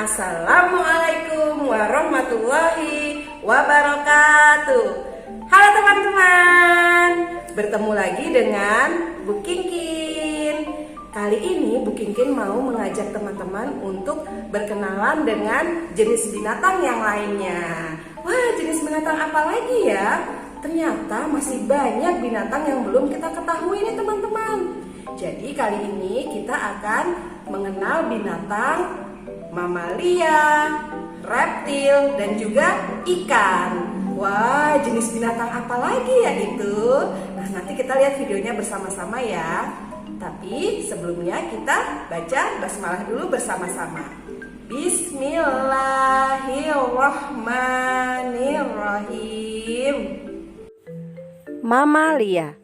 Assalamualaikum warahmatullahi wabarakatuh. Halo teman-teman, bertemu lagi dengan Bu Kingkin. Kali ini Bu Kingkin mau mengajak teman-teman untuk berkenalan dengan jenis binatang yang lainnya. Wah, jenis binatang apa lagi ya? Ternyata masih banyak binatang yang belum kita ketahui nih teman-teman. Jadi kali ini kita akan mengenal binatang mamalia, reptil, dan juga ikan. Wah, jenis binatang apa lagi ya itu? Nah, nanti kita lihat videonya bersama-sama ya. Tapi sebelumnya kita baca basmalah dulu bersama-sama. Bismillahirrahmanirrahim. Mamalia.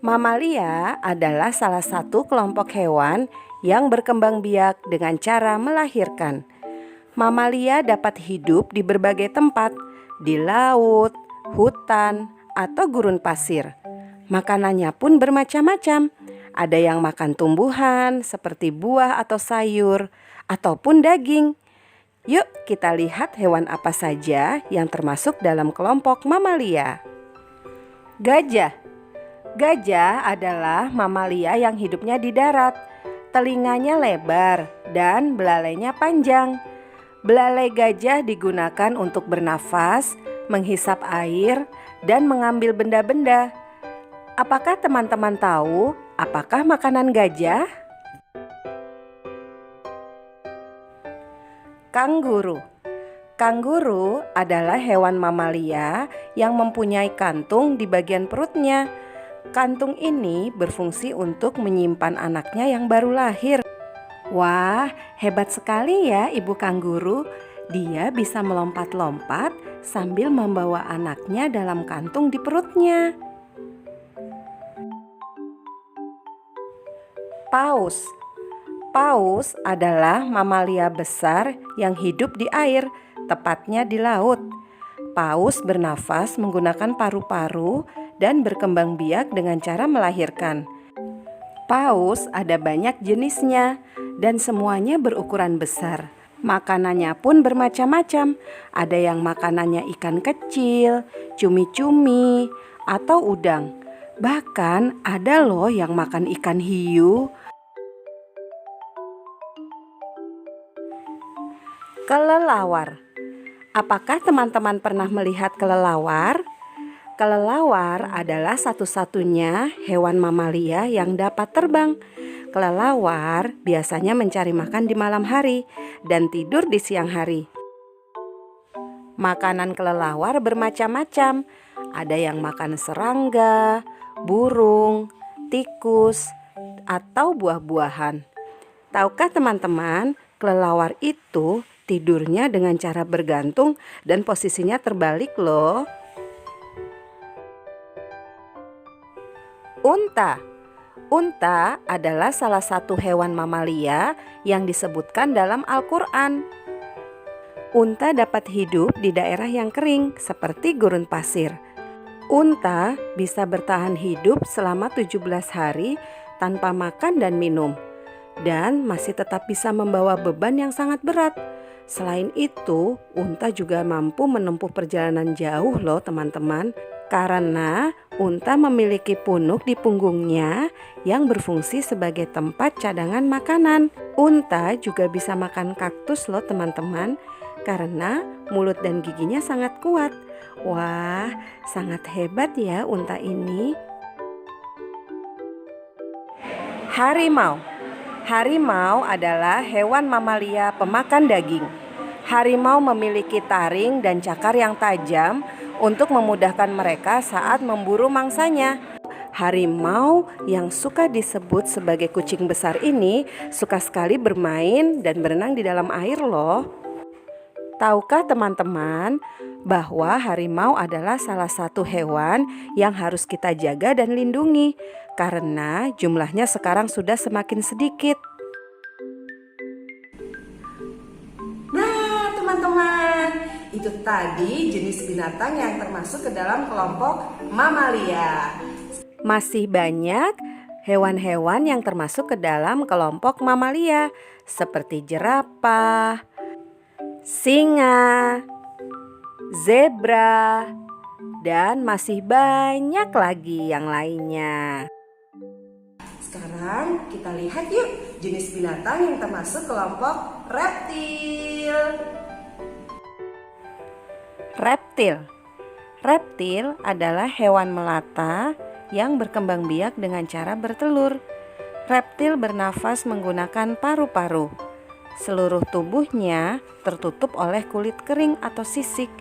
Mamalia adalah salah satu kelompok hewan yang berkembang biak dengan cara melahirkan. Mamalia dapat hidup di berbagai tempat, di laut, hutan, atau gurun pasir. Makanannya pun bermacam-macam. Ada yang makan tumbuhan seperti buah atau sayur, ataupun daging. Yuk kita lihat hewan apa saja yang termasuk dalam kelompok mamalia. Gajah. Gajah adalah mamalia yang hidupnya di darat. Telinganya lebar dan belalainya panjang. Belalai gajah digunakan untuk bernafas, menghisap air, dan mengambil benda-benda. Apakah teman-teman tahu apakah makanan gajah? Kanguru. Kanguru adalah hewan mamalia yang mempunyai kantung di bagian perutnya. Kantung ini berfungsi untuk menyimpan anaknya yang baru lahir. Wah, hebat sekali ya ibu kanguru. Dia bisa melompat-lompat sambil membawa anaknya dalam kantung di perutnya. Paus. Paus adalah mamalia besar yang hidup di air, tepatnya di laut. Paus bernafas menggunakan paru-paru dan berkembang biak dengan cara melahirkan. Paus ada banyak jenisnya dan semuanya berukuran besar. Makanannya pun bermacam-macam. Ada yang makanannya ikan kecil, cumi-cumi, atau udang. Bahkan ada loh yang makan ikan hiu. Kelelawar. Apakah teman-teman pernah melihat kelelawar? Kelelawar adalah satu-satunya hewan mamalia yang dapat terbang. Kelelawar biasanya mencari makan di malam hari dan tidur di siang hari. Makanan kelelawar bermacam-macam. Ada yang makan serangga, burung, tikus, atau buah-buahan. Tahukah teman-teman, kelelawar itu tidurnya dengan cara bergantung dan posisinya terbalik loh. Unta. Unta adalah salah satu hewan mamalia yang disebutkan dalam Al-Quran. Unta dapat hidup di daerah yang kering seperti gurun pasir. Unta bisa bertahan hidup selama 17 hari tanpa makan dan minum, dan masih tetap bisa membawa beban yang sangat berat. Selain itu, unta juga mampu menempuh perjalanan jauh loh teman-teman, karena unta memiliki punuk di punggungnya yang berfungsi sebagai tempat cadangan makanan. Unta juga bisa makan kaktus loh teman-teman, karena mulut dan giginya sangat kuat. Wah, sangat hebat ya unta ini. Harimau. Harimau adalah hewan mamalia pemakan daging. Harimau memiliki taring dan cakar yang tajam untuk memudahkan mereka saat memburu mangsanya. Harimau yang suka disebut sebagai kucing besar ini suka sekali bermain dan berenang di dalam air loh. Tahukah teman-teman bahwa harimau adalah salah satu hewan yang harus kita jaga dan lindungi karena jumlahnya sekarang sudah semakin sedikit. Nah teman-teman, itu tadi jenis binatang yang termasuk ke dalam kelompok mamalia. Masih banyak hewan-hewan yang termasuk ke dalam kelompok mamalia seperti jerapah, singa, zebra, dan masih banyak lagi yang lainnya. Sekarang kita lihat yuk jenis binatang yang termasuk kelompok reptil. Reptil adalah hewan melata yang berkembang biak dengan cara bertelur. Reptil bernafas menggunakan paru-paru. Seluruh tubuhnya tertutup oleh kulit kering atau sisik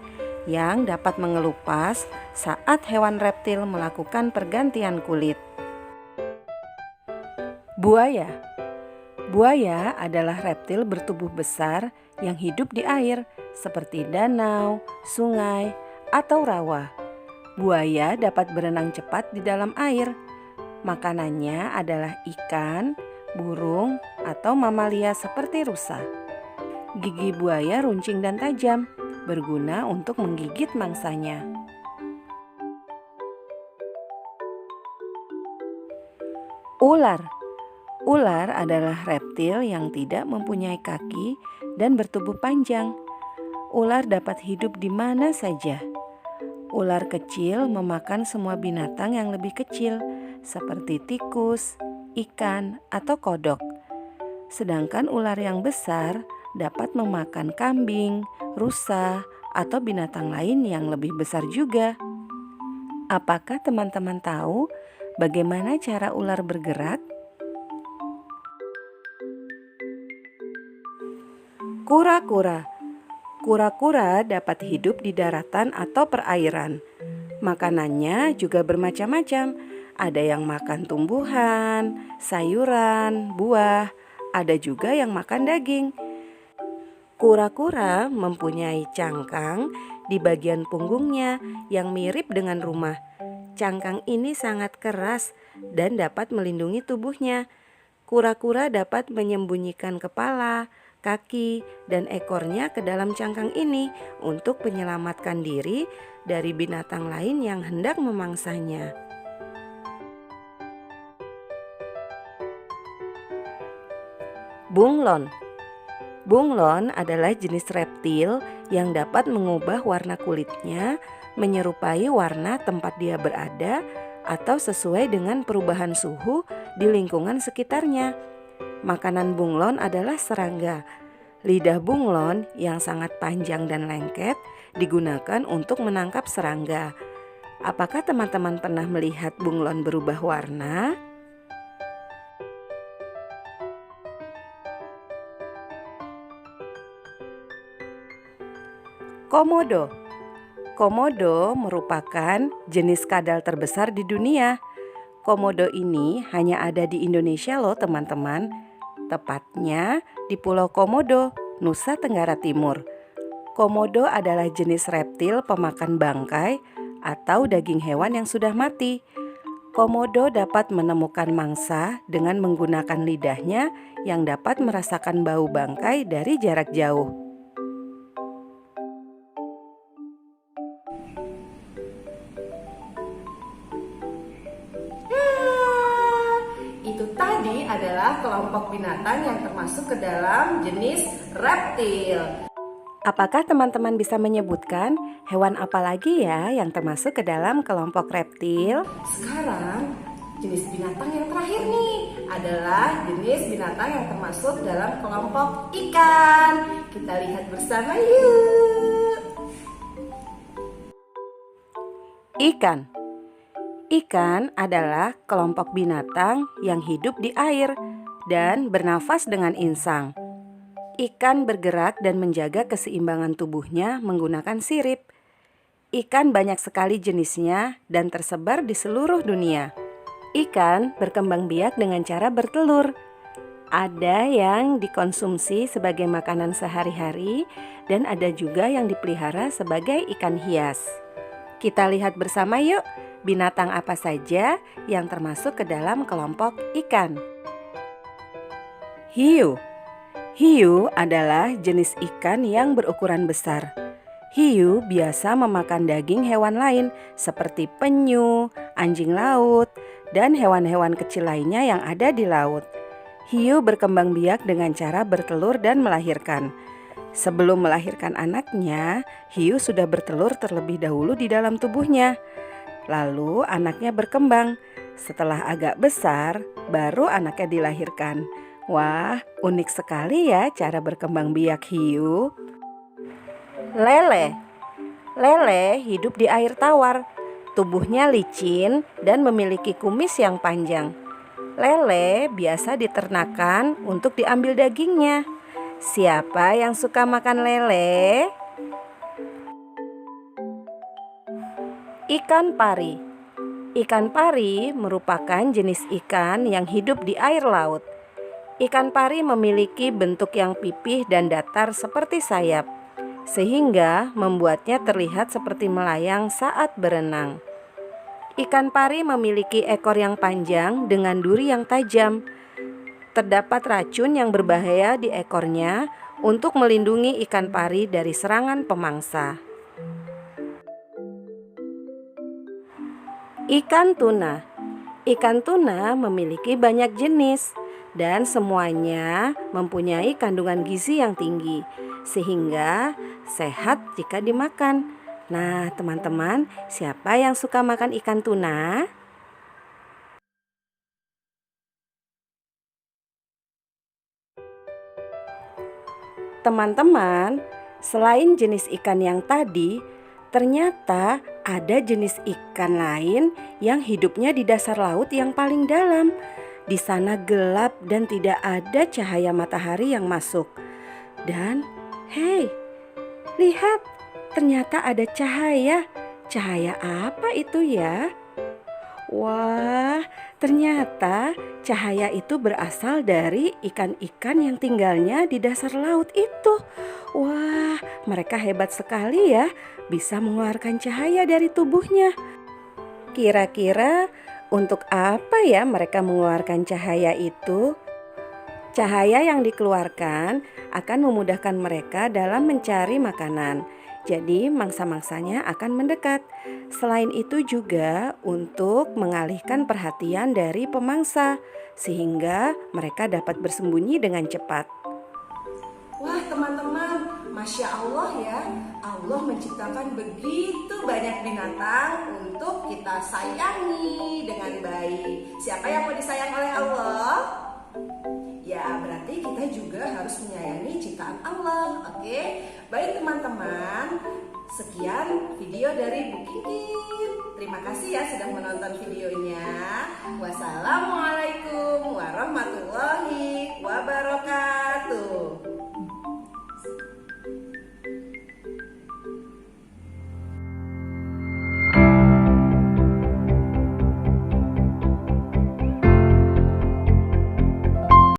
yang dapat mengelupas saat hewan reptil melakukan pergantian kulit. Buaya adalah reptil bertubuh besar yang hidup di air seperti danau, sungai, atau rawa. Buaya dapat berenang cepat di dalam air. Makanannya adalah ikan, burung, atau mamalia seperti rusa. Gigi buaya runcing dan tajam, berguna untuk menggigit mangsanya. Ular adalah reptil yang tidak mempunyai kaki dan bertubuh panjang. Ular dapat hidup di mana saja. Ular kecil memakan semua binatang yang lebih kecil, seperti tikus, ikan, atau kodok. Sedangkan ular yang besar dapat memakan kambing, rusa, atau binatang lain yang lebih besar juga. Apakah teman-teman tahu bagaimana cara ular bergerak? Kura-kura dapat hidup di daratan atau perairan. Makanannya juga bermacam-macam. Ada yang makan tumbuhan, sayuran, buah, ada juga yang makan daging. Kura-kura mempunyai cangkang di bagian punggungnya yang mirip dengan rumah. Cangkang ini sangat keras dan dapat melindungi tubuhnya. Kura-kura dapat menyembunyikan kepala, kaki, dan ekornya ke dalam cangkang ini untuk menyelamatkan diri dari binatang lain yang hendak memangsanya. Bunglon adalah jenis reptil yang dapat mengubah warna kulitnya menyerupai warna tempat dia berada atau sesuai dengan perubahan suhu di lingkungan sekitarnya. Makanan bunglon adalah serangga. Lidah bunglon yang sangat panjang dan lengket digunakan untuk menangkap serangga. Apakah teman-teman pernah melihat bunglon berubah warna? Komodo merupakan jenis kadal terbesar di dunia. Komodo ini hanya ada di Indonesia loh teman-teman. Tepatnya di Pulau Komodo, Nusa Tenggara Timur. Komodo adalah jenis reptil pemakan bangkai atau daging hewan yang sudah mati. Komodo dapat menemukan mangsa dengan menggunakan lidahnya yang dapat merasakan bau bangkai dari jarak jauh. Itu tadi adalah kelompok binatang yang termasuk ke dalam jenis reptil. Apakah teman-teman bisa menyebutkan hewan apa lagi ya yang termasuk ke dalam kelompok reptil? Sekarang jenis binatang yang terakhir nih adalah jenis binatang yang termasuk dalam kelompok ikan. Kita lihat bersama yuk. Ikan adalah kelompok binatang yang hidup di air dan bernafas dengan insang. Ikan bergerak dan menjaga keseimbangan tubuhnya menggunakan sirip. Ikan banyak sekali jenisnya dan tersebar di seluruh dunia. Ikan berkembang biak dengan cara bertelur. Ada yang dikonsumsi sebagai makanan sehari-hari dan ada juga yang dipelihara sebagai ikan hias. Kita lihat bersama yuk, binatang apa saja yang termasuk ke dalam kelompok ikan. Hiu adalah jenis ikan yang berukuran besar. Hiu biasa memakan daging hewan lain seperti penyu, anjing laut, dan hewan-hewan kecil lainnya yang ada di laut. Hiu berkembang biak dengan cara bertelur dan melahirkan. Sebelum melahirkan anaknya, hiu sudah bertelur terlebih dahulu di dalam tubuhnya. Lalu anaknya berkembang. Setelah agak besar, baru anaknya dilahirkan. Wah, unik sekali ya cara berkembang biak hiu. Lele. Lele hidup di air tawar. Tubuhnya licin dan memiliki kumis yang panjang. Lele biasa diternakan untuk diambil dagingnya. Siapa yang suka makan lele? Ikan pari. Ikan pari merupakan jenis ikan yang hidup di air laut. Ikan pari memiliki bentuk yang pipih dan datar seperti sayap, sehingga membuatnya terlihat seperti melayang saat berenang. Ikan pari memiliki ekor yang panjang dengan duri yang tajam. Terdapat racun yang berbahaya di ekornya untuk melindungi ikan pari dari serangan pemangsa. Ikan tuna. Ikan tuna memiliki banyak jenis dan semuanya mempunyai kandungan gizi yang tinggi, sehingga sehat jika dimakan. Nah, teman-teman, siapa yang suka makan ikan tuna? Teman-teman, selain jenis ikan yang tadi, ternyata ada jenis ikan lain yang hidupnya di dasar laut yang paling dalam. Di sana gelap dan tidak ada cahaya matahari yang masuk. Dan, hei, lihat, ternyata ada cahaya. Cahaya apa itu ya? Wah, ternyata cahaya itu berasal dari ikan-ikan yang tinggalnya di dasar laut itu. Wah, mereka hebat sekali ya, bisa mengeluarkan cahaya dari tubuhnya. Kira-kira untuk apa ya mereka mengeluarkan cahaya itu? Cahaya yang dikeluarkan akan memudahkan mereka dalam mencari makanan. Jadi mangsa-mangsanya akan mendekat. Selain itu juga untuk mengalihkan perhatian dari pemangsa, sehingga mereka dapat bersembunyi dengan cepat. Wah teman-teman, Masya Allah ya, Allah menciptakan begitu banyak binatang untuk kita sayangi dengan baik. Siapa yang mau disayang oleh Allah? Ya berarti kita juga harus menyayangi ciptaan Allah. Oke, baik teman-teman, sekian video dari Bu Kiki. Terima kasih ya sudah menonton videonya. Wassalamualaikum warahmatullahi